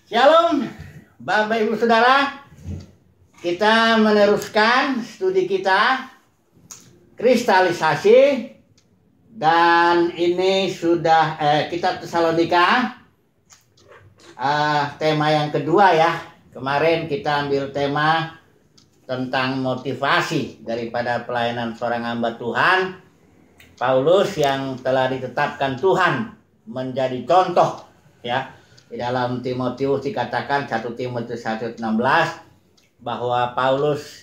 Shalom, Bapak Ibu Saudara. Kita meneruskan studi kita kristalisasi, dan ini sudah kita Tesalonika, tema yang kedua ya. Kemarin kita ambil tema tentang motivasi daripada pelayanan seorang hamba Tuhan, Paulus, yang telah ditetapkan Tuhan menjadi contoh ya. Di dalam Timotius dikatakan 1 Timotius 1:16 bahwa Paulus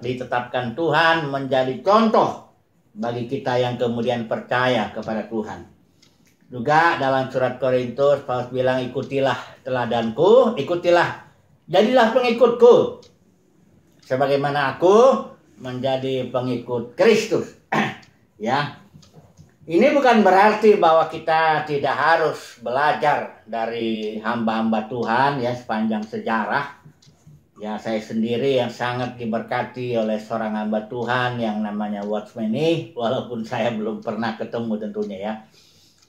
ditetapkan Tuhan menjadi contoh bagi kita yang kemudian percaya kepada Tuhan. Juga dalam surat Korintus Paulus bilang, ikutilah teladanku, jadilah pengikutku sebagaimana aku menjadi pengikut Kristus. Ya. Ini bukan berarti bahwa kita tidak harus belajar dari hamba-hamba Tuhan ya sepanjang sejarah. Ya, saya sendiri yang sangat diberkati oleh seorang hamba Tuhan yang namanya Watchman Nee, walaupun saya belum pernah ketemu tentunya ya.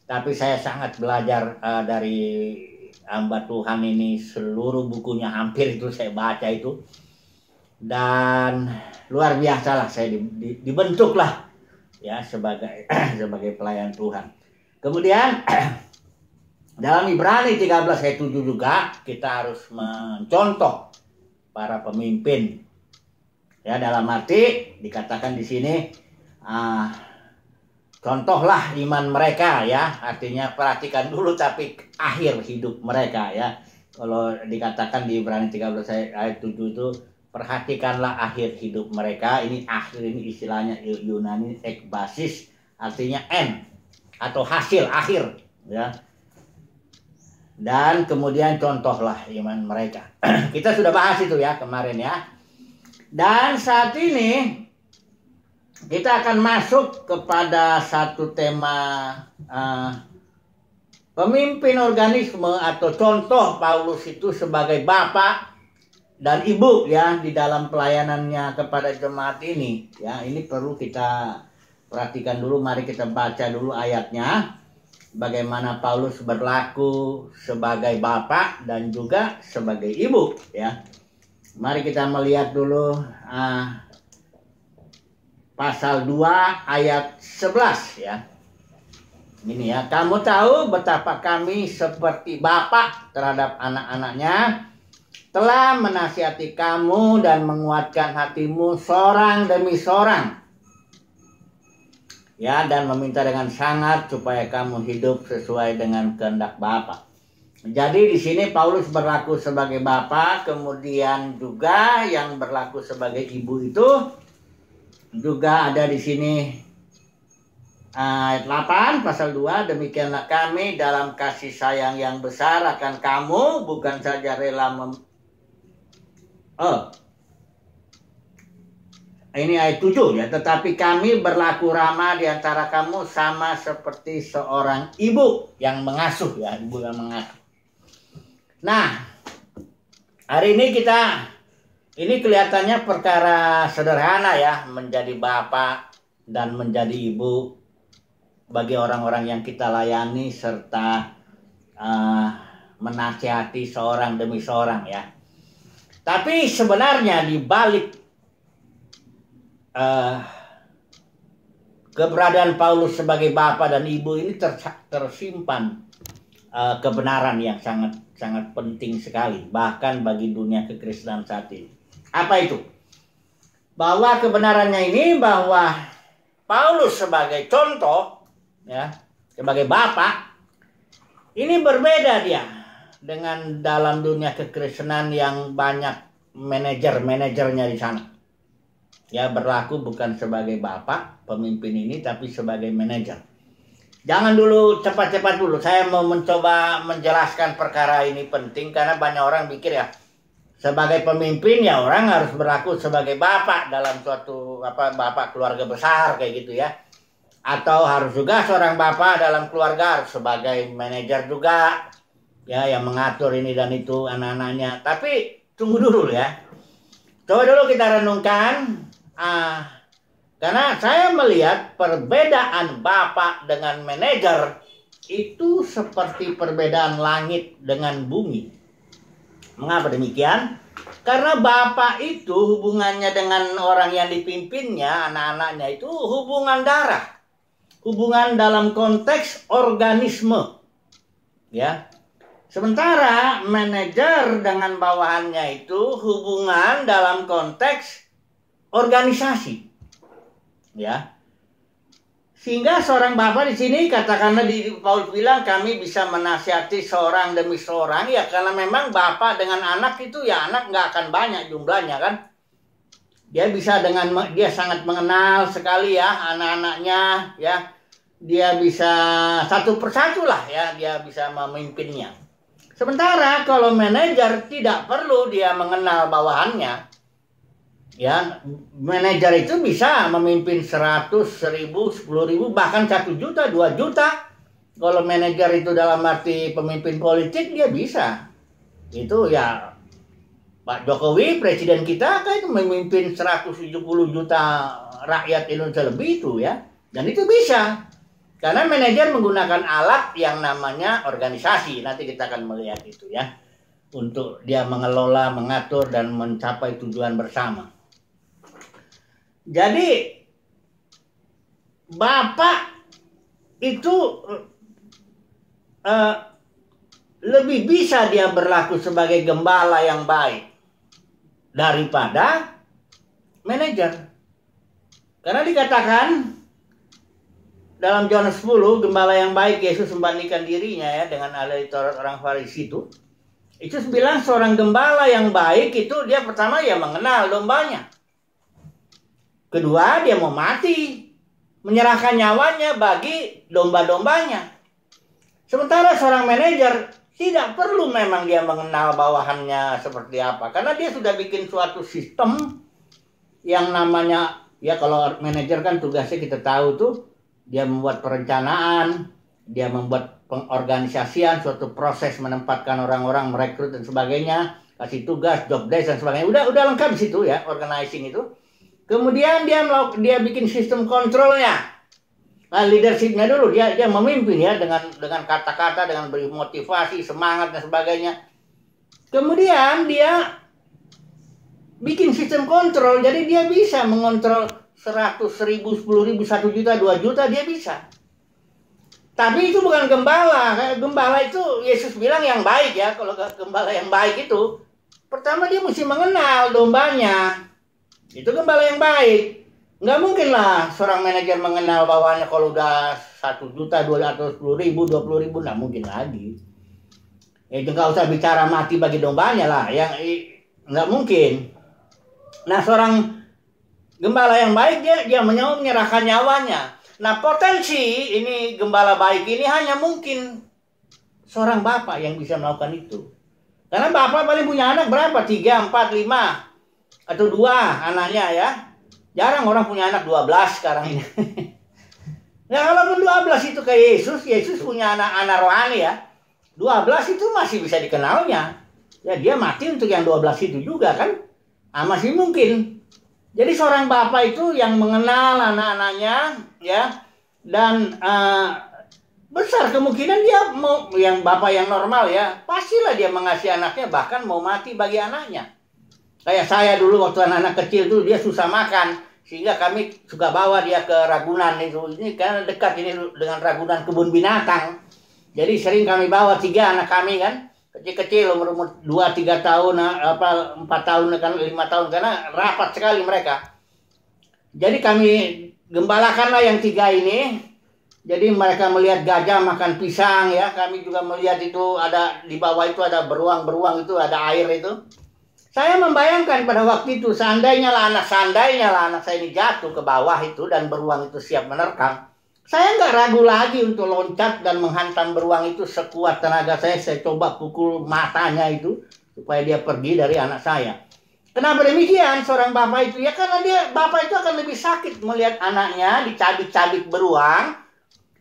Tapi saya sangat belajar dari hamba Tuhan ini, seluruh bukunya hampir itu saya baca itu. Dan luar biasa lah, saya dibentuk lah ya sebagai pelayan Tuhan. Kemudian dalam Ibrani 13 ayat 7 juga kita harus mencontoh para pemimpin. Ya, dalam arti dikatakan di sini contohlah iman mereka ya, artinya perhatikan dulu tapi akhir hidup mereka ya. Kalau dikatakan di Ibrani 13 ayat 7 itu, perhatikanlah akhir hidup mereka. Ini akhir, ini istilahnya Yunani ekbasis, artinya end atau hasil akhir ya. Dan kemudian contohlah iman mereka. Kita sudah bahas itu ya kemarin ya. Dan saat ini kita akan masuk kepada satu tema pemimpin organisme atau contoh Paulus itu sebagai bapak dan ibu ya di dalam pelayanannya kepada jemaat ini ya. Ini perlu kita perhatikan dulu. Mari kita baca dulu ayatnya, bagaimana Paulus berlaku sebagai bapak dan juga sebagai ibu ya. Mari kita melihat dulu pasal 2 ayat 11 ya. Ini ya, kamu tahu betapa kami seperti bapak terhadap anak-anaknya, telah menasihati kamu dan menguatkan hatimu seorang demi seorang. Ya, dan meminta dengan sangat supaya kamu hidup sesuai dengan kehendak Bapa. Jadi di sini Paulus berlaku sebagai bapak, kemudian juga yang berlaku sebagai ibu itu juga ada di sini ayat 8 pasal 2, demikianlah kami dalam kasih sayang yang besar akan kamu, bukan saja rela ini ayat 7 ya, tetapi kami berlaku ramah di antara kamu sama seperti seorang ibu yang mengasuh ya, ibu yang mengasuh. Nah, hari ini ini kelihatannya perkara sederhana ya, menjadi bapak dan menjadi ibu bagi orang-orang yang kita layani serta menasihati seorang demi seorang ya. Tapi sebenarnya di balik keberadaan Paulus sebagai bapak dan ibu ini tersimpan kebenaran yang sangat penting sekali, bahkan bagi dunia kekristenan saat ini. Apa itu? Bahwa kebenarannya ini, bahwa Paulus sebagai contoh ya, sebagai bapak, ini berbeda dia dengan dalam dunia kekristenan yang banyak manajernya di sana. Ya, berlaku bukan sebagai bapak pemimpin ini, tapi sebagai manajer. Jangan dulu cepat-cepat dulu. Saya mau mencoba menjelaskan perkara ini penting karena banyak orang pikir ya, sebagai pemimpin ya orang harus berlaku sebagai bapak dalam suatu bapak keluarga besar kayak gitu ya. Atau harus juga seorang bapak dalam keluarga harus sebagai manajer juga ya, yang mengatur ini dan itu anak-anaknya. Tapi tunggu dulu ya. Coba dulu kita renungkan. Karena saya melihat perbedaan bapak dengan manajer itu seperti perbedaan langit dengan bumi. Mengapa demikian? Karena bapak itu hubungannya dengan orang yang dipimpinnya, anak-anaknya itu hubungan darah. Hubungan dalam konteks organisme. Ya. Sementara manajer dengan bawahannya itu hubungan dalam konteks organisasi. Ya. Sehingga seorang bapak di sini katakanlah Paulus bilang kami bisa menasihati seorang demi seorang ya karena memang bapak dengan anak itu ya anak nggak akan banyak jumlahnya kan. Dia bisa dia sangat mengenal sekali ya anak-anaknya ya. Dia bisa satu persatu lah ya dia bisa memimpinnya. Sementara kalau manajer tidak perlu dia mengenal bawahannya. Ya, manajer itu bisa memimpin 100, 1000, 10.000, bahkan 1 juta, 2 juta. Kalau manajer itu dalam arti pemimpin politik, dia bisa. Itu ya, Pak Jokowi, presiden kita kan memimpin 170 juta rakyat Indonesia lebih itu ya. Dan itu bisa. Karena manajer menggunakan alat yang namanya organisasi. Nanti kita akan melihat itu ya. Untuk dia mengelola, mengatur, dan mencapai tujuan bersama. Jadi bapak itu lebih bisa dia berlaku sebagai gembala yang baik daripada manajer. Karena dikatakan dalam Yohanes 10, gembala yang baik Yesus membandingkan dirinya ya dengan ahli Taurat orang Farisi itu. Itu bilang seorang gembala yang baik itu dia pertama ya mengenal dombanya. Kedua, dia mau mati, menyerahkan nyawanya bagi domba-dombanya. Sementara seorang manajer tidak perlu memang dia mengenal bawahannya seperti apa. Karena dia sudah bikin suatu sistem yang namanya, ya kalau manajer kan tugasnya kita tahu tuh, dia membuat perencanaan, dia membuat pengorganisasian, suatu proses menempatkan orang-orang, merekrut dan sebagainya, kasih tugas, job desk dan sebagainya. Udah lengkap di situ ya, organizing itu. Kemudian dia bikin sistem kontrolnya. Nah, leadershipnya dulu dia memimpin ya dengan kata-kata, dengan beri motivasi, semangat dan sebagainya. Kemudian dia bikin sistem kontrol, jadi dia bisa mengontrol 100, 1000, 10.000, 1 juta, 2 juta dia bisa. Tapi itu bukan gembala. Gembala itu Yesus bilang yang baik ya. Kalau gembala yang baik itu pertama dia mesti mengenal dombanya. Itu gembala yang baik. Nggak mungkin lah seorang manajer mengenal bawahannya kalau udah 1 juta, 200, 10.000, 20.000, nggak mungkin lagi. Ya nggak usah bicara mati bagi dombanya lah, yang nggak mungkin. Nah seorang gembala yang baik dia menyerahkan nyawanya. Nah potensi ini gembala baik ini hanya mungkin seorang bapak yang bisa melakukan itu. Karena bapak paling punya anak berapa? 3, 4, 5. Atau 2 anaknya ya. Jarang orang punya anak 12 sekarang ini. Nah kalaupun 12 itu kayak Yesus punya anak-anak rohani ya. 12 itu masih bisa dikenalnya. Ya dia mati untuk yang 12 itu juga kan. Masih mungkin. Jadi seorang bapak itu yang mengenal anak-anaknya ya. Dan besar kemungkinan dia mau, yang bapak yang normal ya. Pastilah dia mengasihi anaknya bahkan mau mati bagi anaknya. Kayak saya dulu waktu anak-anak kecil tuh dia susah makan. Sehingga kami suka bawa dia ke Ragunan itu. Ini karena dekat ini dengan Ragunan kebun binatang. Jadi sering kami bawa 3 anak kami kan. Kecil-kecil umur 2-3 tahun, 4 tahun, 5 tahun. Karena rapat sekali mereka. Jadi kami gembalakanlah yang 3 ini. Jadi mereka melihat gajah makan pisang ya. Kami juga melihat itu ada di bawah itu ada beruang-beruang itu, ada air itu. Saya membayangkan pada waktu itu seandainya lah anak saya ini jatuh ke bawah itu dan beruang itu siap menerkam. Saya nggak ragu lagi untuk loncat dan menghantam beruang itu sekuat tenaga saya. Saya coba pukul matanya itu supaya dia pergi dari anak saya. Kenapa demikian seorang bapak itu? Ya karena bapak itu akan lebih sakit melihat anaknya dicabik-cabik beruang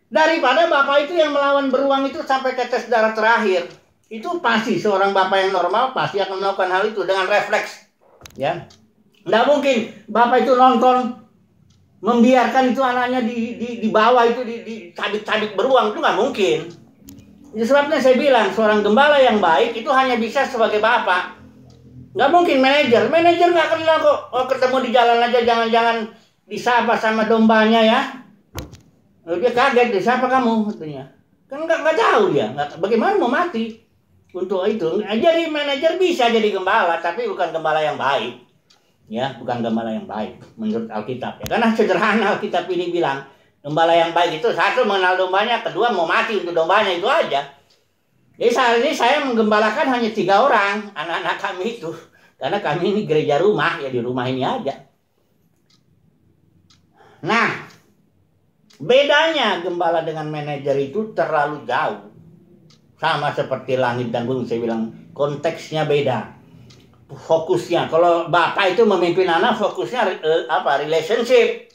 daripada bapak itu yang melawan beruang itu sampai tetes darah terakhir. Itu pasti seorang bapak yang normal pasti akan melakukan hal itu dengan refleks. Ya, nggak mungkin bapak itu nonton membiarkan itu anaknya di bawah itu dicabik-cabik beruang, itu nggak mungkin. Itu sebabnya saya bilang seorang gembala yang baik itu hanya bisa sebagai bapak. Nggak mungkin manajer. Manajer nggak kenal kok. Oh, ketemu di jalan aja jangan-jangan disapa sama dombanya ya. Dia kaget, siapa kamu? Katanya. Kan nggak tahu dia. Bagaimana mau mati untuk itu? Jadi manajer bisa jadi gembala, tapi bukan gembala yang baik. Ya, bukan gembala yang baik menurut Alkitab. Ya, karena sederhana Alkitab ini bilang. Gembala yang baik itu satu mengenal dombanya, kedua mau mati untuk dombanya, itu aja. Jadi saat ini saya menggembalakan hanya 3 orang anak-anak kami itu, karena kami ini gereja rumah, ya di rumah ini aja. Nah, bedanya gembala dengan manajer itu terlalu jauh, sama seperti langit dan bumi. Saya bilang konteksnya beda, fokusnya. Kalau bapak itu memimpin anak, fokusnya relationship.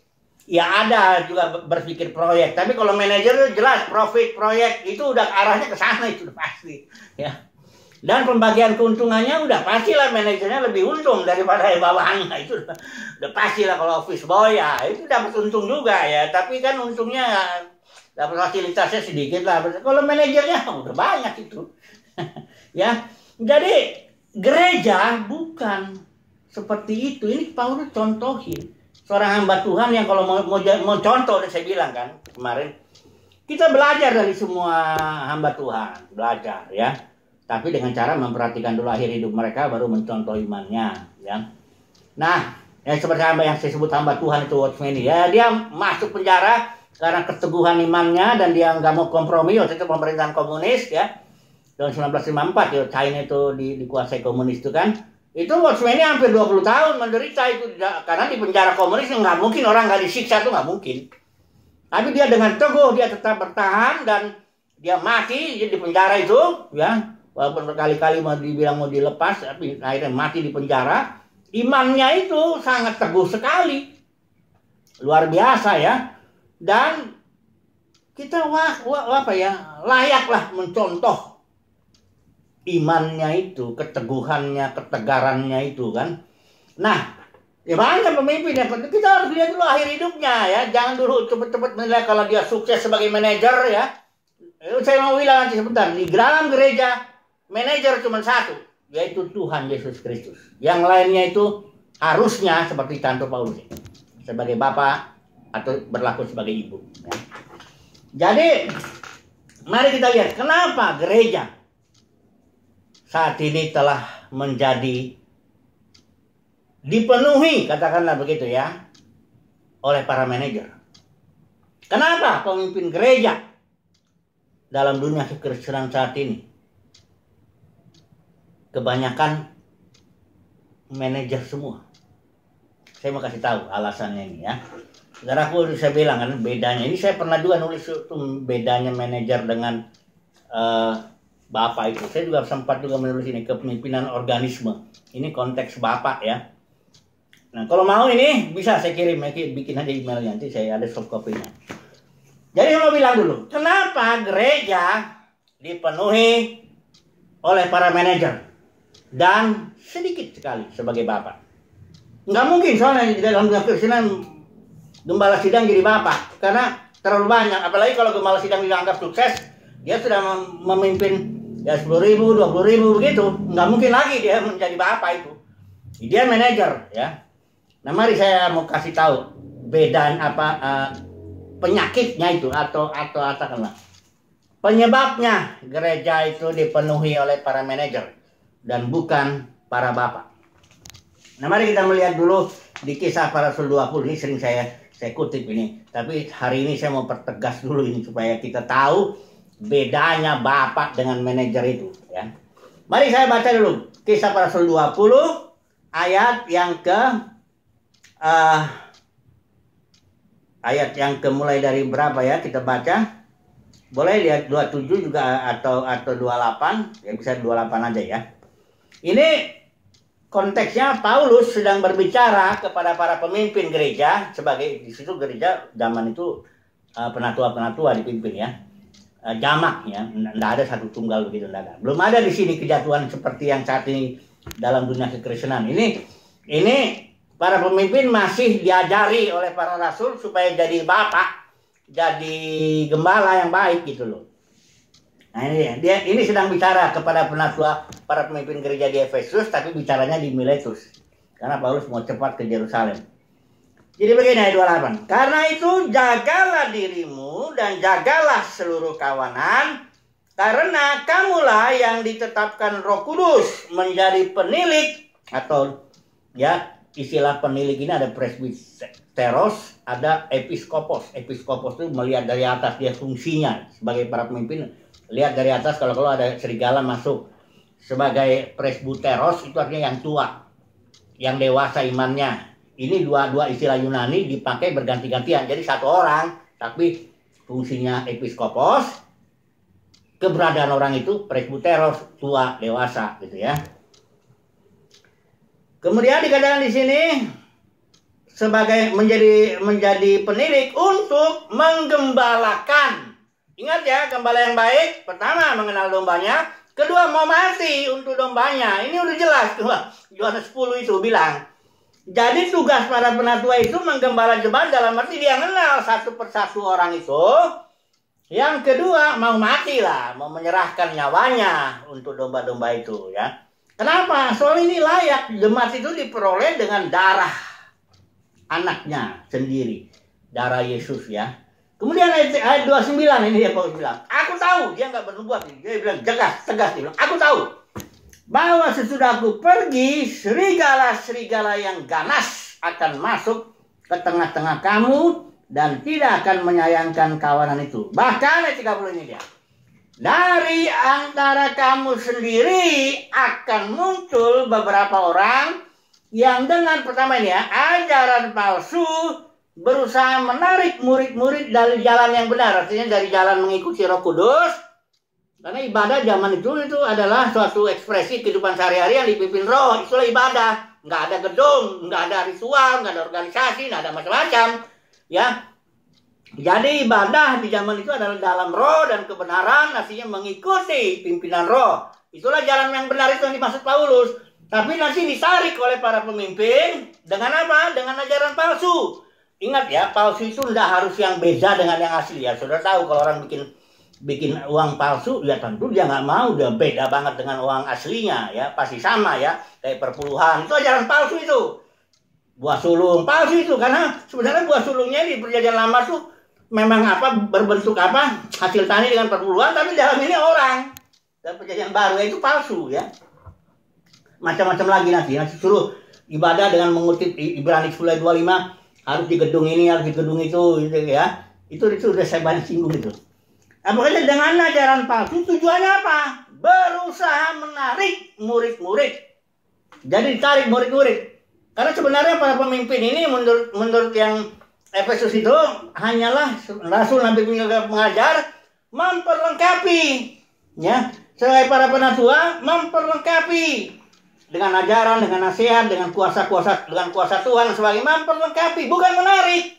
Ya ada juga berpikir proyek, tapi kalau manajer jelas profit proyek itu udah arahnya ke sana, itu udah pasti ya. Dan pembagian keuntungannya udah pastilah manajernya lebih untung daripada bawahannya, itu udah pastilah. Kalau office boy ya itu dapat untung juga ya, tapi kan untungnya dapat fasilitasnya sedikit lah. Kalau manajernya udah banyak itu ya. Jadi gereja bukan seperti itu. Ini Paulus contohin seorang hamba Tuhan yang kalau mau contoh, saya bilang kan kemarin, kita belajar dari semua hamba Tuhan, belajar ya. Tapi dengan cara memperhatikan dulu akhir hidup mereka, baru mencontoh imannya ya. Nah, yang seperti hamba yang saya sebut hamba Tuhan itu Watchman ya, dia masuk penjara karena keteguhan imannya dan dia nggak mau kompromi. Waktu itu pemerintahan komunis ya, tahun 1954 ya, China itu dikuasai komunis itu kan. Itu Watchman ini hampir 20 tahun menderita itu, karena di penjara komunis nggak mungkin orang nggak disiksa, itu nggak mungkin. Tapi dia dengan teguh dia tetap bertahan dan dia mati di penjara itu ya, walaupun berkali-kali mau dibilang mau dilepas, tapi akhirnya mati di penjara. Imannya itu sangat teguh sekali, luar biasa ya. Dan kita layaklah mencontoh imannya itu, keteguhannya, ketegarannya itu kan. Nah, ya banyak pemimpin yang kita harus lihat dulu akhir hidupnya ya. Jangan dulu cepet-cepet menilai kalau dia sukses sebagai manajer ya. Saya mau bilang nanti sebentar, di dalam gereja manajer cuma satu, yaitu Tuhan Yesus Kristus. Yang lainnya itu harusnya seperti contoh Paulus, sebagai bapak atau berlaku sebagai ibu ya. Jadi mari kita lihat kenapa gereja saat ini telah menjadi dipenuhi, katakanlah begitu ya, oleh para manajer. Kenapa pemimpin gereja dalam dunia kekristenan saat ini kebanyakan manajer semua? Saya mau kasih tahu alasannya ini ya. Saudaraku, saya bilang kan bedanya. Ini saya pernah juga nulis itu bedanya manajer dengan bapak itu. Saya juga sempat juga menulis ini, kepemimpinan organisme. Ini konteks bapak ya. Nah, kalau mau ini bisa saya kirim, bikin aja emailnya, nanti saya ada soft copy-nya. Jadi saya mau bilang dulu, kenapa gereja dipenuhi oleh para manajer dan sedikit sekali sebagai bapak? Nggak mungkin soalnya di dalam dunia kekristenan gembala sidang jadi bapak, karena terlalu banyak. Apalagi kalau gembala sidang dianggap sukses, dia sudah memimpin ya 10.000, 20.000 begitu. Nggak mungkin lagi dia menjadi bapak itu. Dia manajer ya. Nah, mari saya mau kasih tahu bedaan penyakitnya itu atau katakanlah penyebabnya gereja itu dipenuhi oleh para manajer dan bukan para bapak. Nah, mari kita melihat dulu di Kisah Para Rasul 20. Ini sering saya kutip ini, tapi hari ini saya mau pertegas dulu ini supaya kita tahu bedanya bapak dengan manajer itu ya. Mari saya baca dulu Kisah Para Rasul 20 ayat yang mulai dari berapa ya, kita baca. Boleh lihat 27 juga atau 28, ya bisa 28 aja ya. Ini konteksnya Paulus sedang berbicara kepada para pemimpin gereja, sebagai di situ gereja zaman itu penatua-penatua dipimpin ya. Jamak ya, enggak ada satu tunggal begitu, enggak ada. Belum ada di sini kejatuhan seperti yang saat ini dalam dunia kekristenan. Ini para pemimpin masih diajari oleh para rasul supaya jadi bapak, jadi gembala yang baik gitu loh. Nah ini ini sedang bicara kepada penatua para pemimpin gereja di Efesus, tapi bicaranya di Miletus. Karena Paulus mau cepat ke Yerusalem. Jadi begini ayat 28. Karena itu jagalah dirimu dan jagalah seluruh kawanan, karena kamulah yang ditetapkan Roh Kudus menjadi penilik, atau ya istilah penilik ini ada presbiteros, ada episkopos. Episkopos itu melihat dari atas, dia fungsinya sebagai para pemimpin. Lihat dari atas, kalau ada serigala masuk. Sebagai presbiteros itu artinya yang tua, yang dewasa imannya. Ini dua istilah Yunani dipakai berganti-gantian. Jadi satu orang, tapi fungsinya episkopos. Keberadaan orang itu presbiteros, tua, dewasa, gitu ya. Kemudian dikatakan di sini sebagai menjadi penilik untuk menggembalakan. Ingat ya, gembala yang baik pertama mengenal dombanya, kedua mau mati untuk dombanya. Ini udah jelas tuh. Yohanes 10 itu bilang. Jadi tugas para penatua itu menggembala jemaat dalam arti dia kenal satu persatu orang itu. Yang kedua mau mati lah, mau menyerahkan nyawanya untuk domba-domba itu ya. Kenapa? Soal ini layak, jemaat itu diperoleh dengan darah anaknya sendiri, darah Yesus ya. Kemudian ayat 29 ini dia Paulus bilang, aku tahu, dia nggak bernubuat, dia bilang tegas dia bilang, aku tahu bahwa sesudah aku pergi, serigala-serigala yang ganas akan masuk ke tengah-tengah kamu dan tidak akan menyayangkan kawanan itu. Bahkan ayat 30 ini dia. Dari antara kamu sendiri akan muncul beberapa orang yang dengan pertama ini ya, ajaran palsu berusaha menarik murid-murid dari jalan yang benar. Artinya dari jalan mengikuti Roh Kudus. Karena ibadah zaman itu adalah suatu ekspresi kehidupan sehari-hari yang dipimpin roh. Itulah ibadah. Nggak ada gedung, nggak ada ritual, nggak ada organisasi, nggak ada macam-macam. Ya. Jadi ibadah di zaman itu adalah dalam roh dan kebenaran, artinya mengikuti pimpinan roh. Itulah jalan yang benar itu yang dimaksud Paulus. Tapi nanti ditarik oleh para pemimpin dengan apa? Dengan ajaran palsu. Ingat ya, palsu itu tidak harus yang beda dengan yang asli ya. Sudah tahu kalau orang bikin uang palsu, ya tentu dia nggak mau, dia beda banget dengan uang aslinya ya, pasti sama ya, kayak perpuluhan, itu ajaran palsu itu. Buah sulung palsu itu, karena sebenarnya buah sulungnya di perjanjian lama tuh memang berbentuk hasil tani dengan perpuluhan, tapi dalam ini orang. Dan perjanjian baru itu palsu ya. Macam-macam lagi nanti suruh ibadah dengan mengutip Ibrani 10:25, harus di gedung ini, harus di gedung itu gitu ya. Itu udah saya banyak singgung itu. Apakah dengan ajaran palsu tujuannya apa? Berusaha menarik murid-murid. Jadi ditarik murid-murid. Karena sebenarnya para pemimpin ini menurut yang Efesus itu hanyalah rasul nabi pengajar memperlengkapi ya. Sebagai para penatua memperlengkapi dengan ajaran, dengan nasihat, dengan kuasa Tuhan sebagai memperlengkapi, bukan menarik.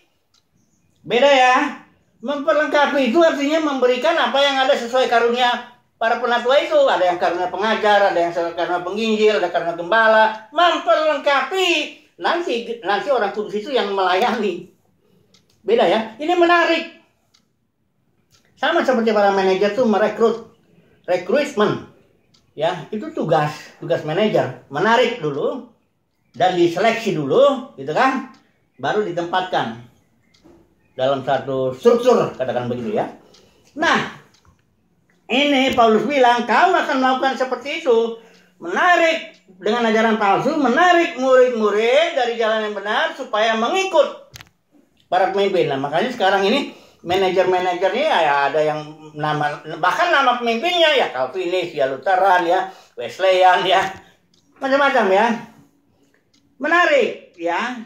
Beda ya. Memperlengkapi itu artinya memberikan apa yang ada sesuai karunia para penatua itu. Ada yang karunia pengajar, ada yang karunia penginjil, ada karunia gembala. Memperlengkapi. Nanti orang kudus itu yang melayani. Beda ya. Ini menarik. Sama seperti para manajer tuh rekrutmen. Ya, itu tugas manajer. Menarik dulu dan diseleksi dulu, gitu kan? Baru ditempatkan dalam satu struktur, katakan begitu ya. Nah, ini Paulus bilang, kau akan melakukan seperti itu. Menarik dengan ajaran palsu, menarik murid-murid dari jalan yang benar supaya mengikut para pemimpin. Nah, makanya sekarang ini manajer-manajernya ya ada yang bahkan nama pemimpinnya ya Calvinis, ya Lutheran, ya Wesleyan, ya macam-macam ya. Menarik ya,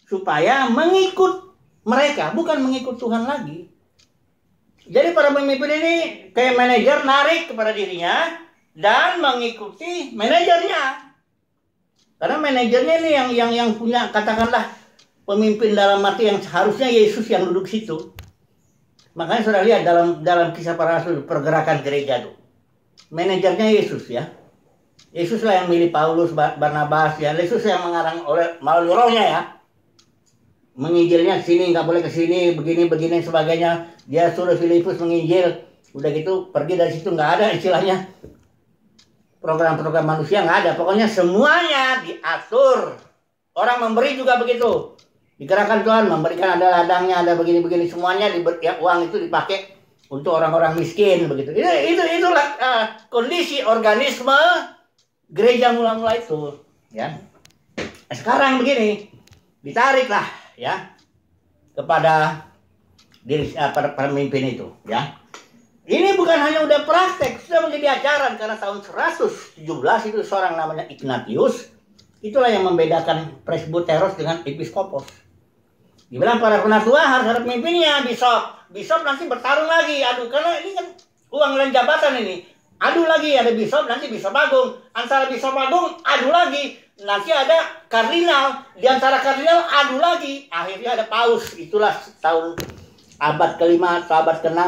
supaya mengikut mereka, bukan mengikut Tuhan lagi. Jadi para pemimpin ini kayak manajer narik kepada dirinya dan mengikuti manajernya. Karena manajernya ini yang punya, katakanlah pemimpin dalam arti yang seharusnya Yesus yang duduk situ. Makanya sudah lihat dalam kisah para rasul, pergerakan gereja itu. Manajernya Yesus ya. Yesuslah yang milih Paulus, Barnabas ya. Yesus yang mengarang melalui rohnya ya. Menginjilnya ke sini, nggak boleh ke sini, begini sebagainya. Dia suruh Filipus menginjil Udah gitu pergi dari situ, nggak ada istilahnya program-program manusia, nggak ada. Pokoknya semuanya diatur. Orang memberi juga begitu. Digerakkan Tuhan, memberikan ada ladangnya, ada begini-begini, semuanya ya, uang itu dipakai untuk orang-orang miskin begitu. Itulah kondisi organisme gereja mula-mula itu, ya. Sekarang begini, ditariklah ya kepada diri pemimpin itu, ya. Ini bukan hanya udah praktek, sudah menjadi ajaran karena tahun 117 itu seorang namanya Ignatius, itulah yang membedakan presbyteros dengan episkopos. Dibilang para penatua harus ada pemimpinnya, bishop nanti bertarung lagi, aduh, karena ini kan uang dan jabatan ini, adu lagi, ada bishop nanti bishop agung, antara bishop agung adu lagi, nanti ada kardinal, di antara kardinal adu lagi, akhirnya ada paus. Itulah tahun abad ke-5 atau abad ke-6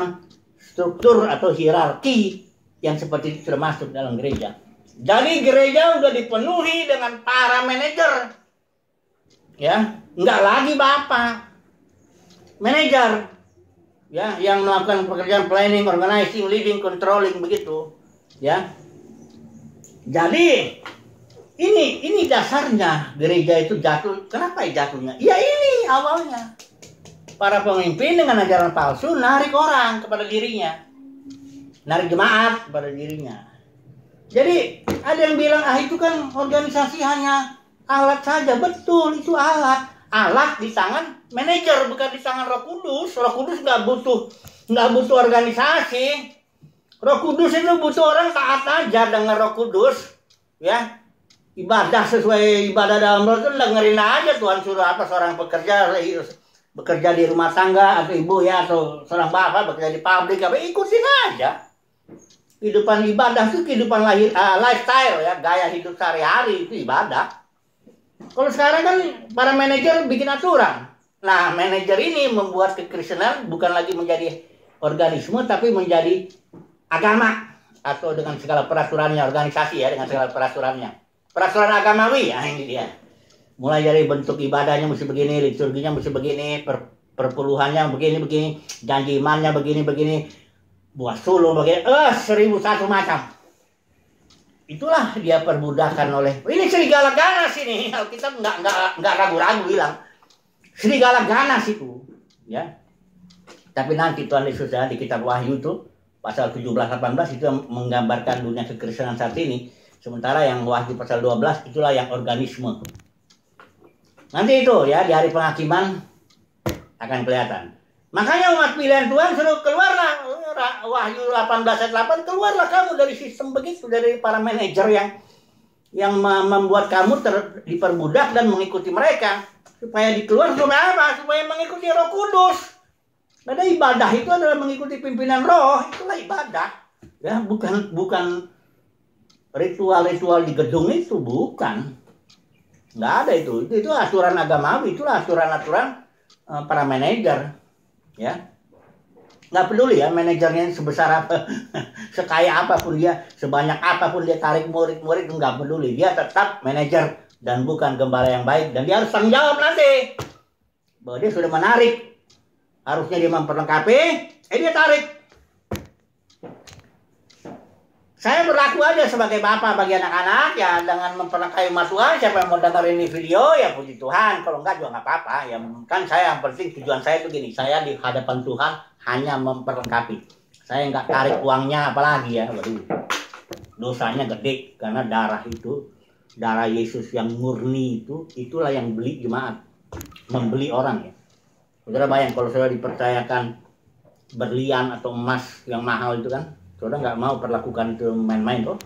struktur atau hierarki yang seperti itu sudah masuk dalam gereja. Jadi gereja udah dipenuhi dengan para manajer, ya, nggak lagi bapak, manajer, ya, yang melakukan pekerjaan planning, organizing, leading, controlling begitu, ya. Jadi ini dasarnya gereja itu jatuh. Kenapa jatuhnya? Ya ini awalnya. Para pemimpin dengan ajaran palsu narik orang kepada dirinya, narik jemaat kepada dirinya. Jadi ada yang bilang, itu kan organisasi hanya alat saja. Betul, itu alat. Alat di tangan manajer, bukan di tangan Roh Kudus. Roh Kudus nggak butuh organisasi. Roh Kudus itu butuh orang taat aja dengan Roh Kudus, ya. Ibadah sesuai ibadah dalam Roh itu dengerin aja. Tuhan suruh apa, seorang bekerja di rumah tangga, atau ibu ya, atau seorang bapak bekerja di pabrik, apa, ikutin aja. Kehidupan ibadah itu kehidupan lifestyle ya, gaya hidup sehari-hari itu ibadah. Kalau sekarang kan para manajer bikin aturan. Nah, manajer ini membuat kekristenan bukan lagi menjadi organisme, tapi menjadi agama, atau dengan segala peraturannya, organisasi ya, dengan segala peraturannya. Peraturan agamawi, ini dia. Mulai dari bentuk ibadahnya mesti begini, liturginya mesti begini, perpuluhannya begini, janji imannya begini, buah sulung begini, 1001 macam. Itulah dia perbudakan oleh, ini serigala ganas ini. Alkitab nggak ragu-ragu bilang serigala ganas itu, ya. Tapi nanti Tuhan Yesus ya, di kitab Wahyu itu pasal 17-18 itu menggambarkan dunia kekristenan saat ini. Sementara yang Wahyu pasal 12 itulah yang organisme. Nanti itu ya, di hari penghakiman akan kelihatan. Makanya umat pilihan Tuhan suruh keluarlah, Wahyu 18 ayat 8, keluarlah kamu dari sistem begitu, dari para manajer yang membuat kamu diperbudak dan mengikuti mereka. Supaya dikeluar supaya apa? Supaya mengikuti Roh Kudus. Ada ibadah itu adalah mengikuti pimpinan Roh, itulah ibadah. Ya, bukan ritual-ritual di gedung itu, bukan. Nggak ada itu aturan agamawi, itulah aturan-aturan para manajer, ya. Nggak peduli ya manajernya sebesar apa, sekaya apapun dia, sebanyak apapun dia tarik murid-murid, nggak peduli, dia tetap manajer dan bukan gembala yang baik, dan dia harus tanggung jawab nanti bahwa dia sudah menarik, harusnya dia memperlengkapi, dia tarik. Saya berlaku aja sebagai bapak bagi anak-anak ya, dengan memperlengkapi umat Tuhan. Siapa yang mau dengar ini video ya puji Tuhan, kalau enggak juga nggak apa-apa ya. Kan saya yang penting tujuan saya itu gini, saya di hadapan Tuhan hanya memperlengkapi. Saya nggak tarik uangnya apalagi ya. Waduh, dosanya gede karena darah itu, darah Yesus yang murni itu, itulah yang beli jemaat, membeli orang ya. Saudara bayang kalau saya dipercayakan berlian atau emas yang mahal itu kan, saudara nggak mau perlakukan itu main-main tuh.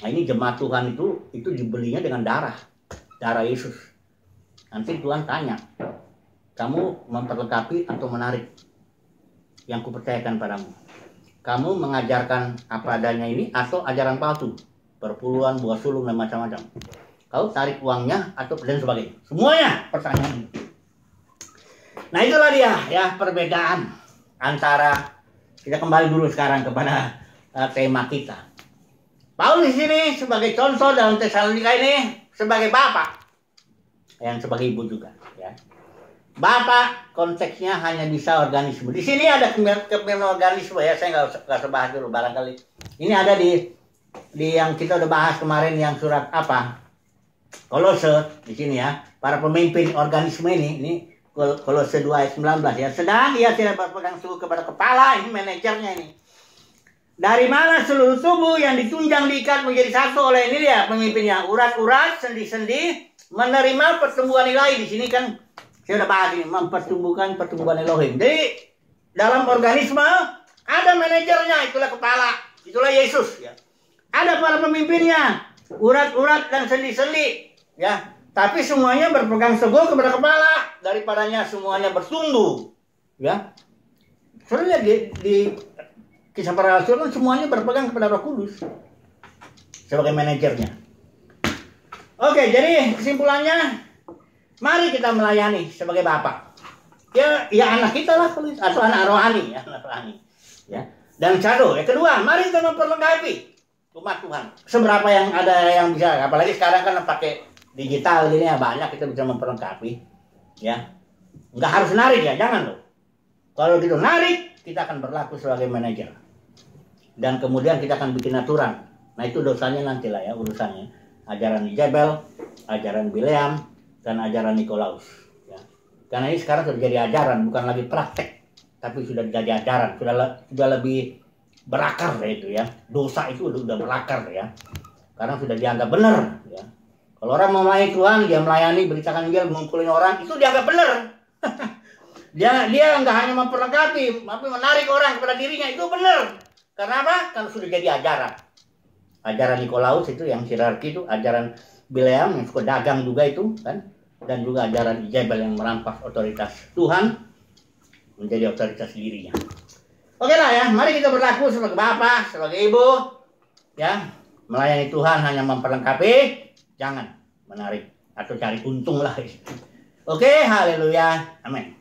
Nah ini jemaat Tuhan itu dibelinya dengan darah Yesus. Nanti Tuhan tanya, kamu memperlengkapi atau menarik yang kupercayakan padamu? Kamu mengajarkan apa adanya ini atau ajaran palsu, perpuluhan, buah sulung dan macam-macam? Kau tarik uangnya atau dan sebagainya? Semuanya pertanyaan. Nah itulah dia ya perbedaan antara. Kita kembali dulu sekarang kepada tema kita. Paulus di sini sebagai contoh dalam Tesalonika ini sebagai bapak, yang sebagai ibu juga, ya. Bapa konteksnya hanya bisa organisme. Di sini ada kepemimpinan organisme ya, saya nggak usah bahas dulu barangkali. Ini ada di yang kita udah bahas kemarin yang surat apa? Kolose di sini ya. Para pemimpin organisme ini Kolose 2 ayat 19 ya. Sedang ia tidak berpegang teguh kepada kepala, ini manajernya ini. Dari mana seluruh tubuh yang ditunjang diikat menjadi satu oleh ini dia pemimpinnya. Urat-urat, sendi-sendi menerima pertumbuhan ilahi. Di sini kan saya udah bahas ini, mempertumbuhkan pertumbuhan Elohim. Jadi dalam organisme ada manajernya, itulah kepala, itulah Yesus ya. Ada para pemimpinnya, urat-urat dan sendi-sendi ya. Tapi semuanya berpegang teguh kepada kepala, daripadanya semuanya bertumbuh ya. Soalnya di Kisah Para Rasul kan semuanya berpegang kepada Roh Kudus sebagai manajernya. Oke, jadi kesimpulannya, mari kita melayani sebagai bapak. Ya anak kita lah, atau anak rohani, anak rohani. Ya. Dan satu, yang kedua, mari kita memperlengkapi umat Tuhan. Seberapa yang ada yang bisa, apalagi sekarang kan pakai digital gini ya, banyak kita bisa memperlengkapi. Ya, nggak harus narik ya, jangan loh. Kalau gitu narik, kita akan berlaku sebagai manajer. Dan kemudian kita akan bikin aturan. Nah itu dosanya nanti lah ya urusannya. Ajaran Jebel, ajaran Bileam, dan ajaran Nikolaus. Ya. Karena ini sekarang sudah jadi ajaran, bukan lagi praktek. Tapi sudah jadi ajaran, sudah lebih berakar ya itu ya. Dosa itu udah berakar ya. Karena sudah dianggap benar. Ya. Kalau orang mau melayani Tuhan, dia melayani, beritakan Injil, mengumpulin orang, itu dianggap benar. Dia nggak hanya memperlengkapi, tapi menarik orang kepada dirinya, itu benar. Karena apa? Kan sudah jadi ajaran. Ajaran Nikolaus itu yang hierarki itu, ajaran Bileam yang suka dagang juga itu kan, dan juga ajaran Jebel yang merampas otoritas Tuhan menjadi otoritas dirinya. Oke lah ya, mari kita berlaku sebagai bapak, sebagai ibu, ya melayani Tuhan hanya memperlengkapi, jangan menarik atau cari untung lah. Oke, haleluya, amin.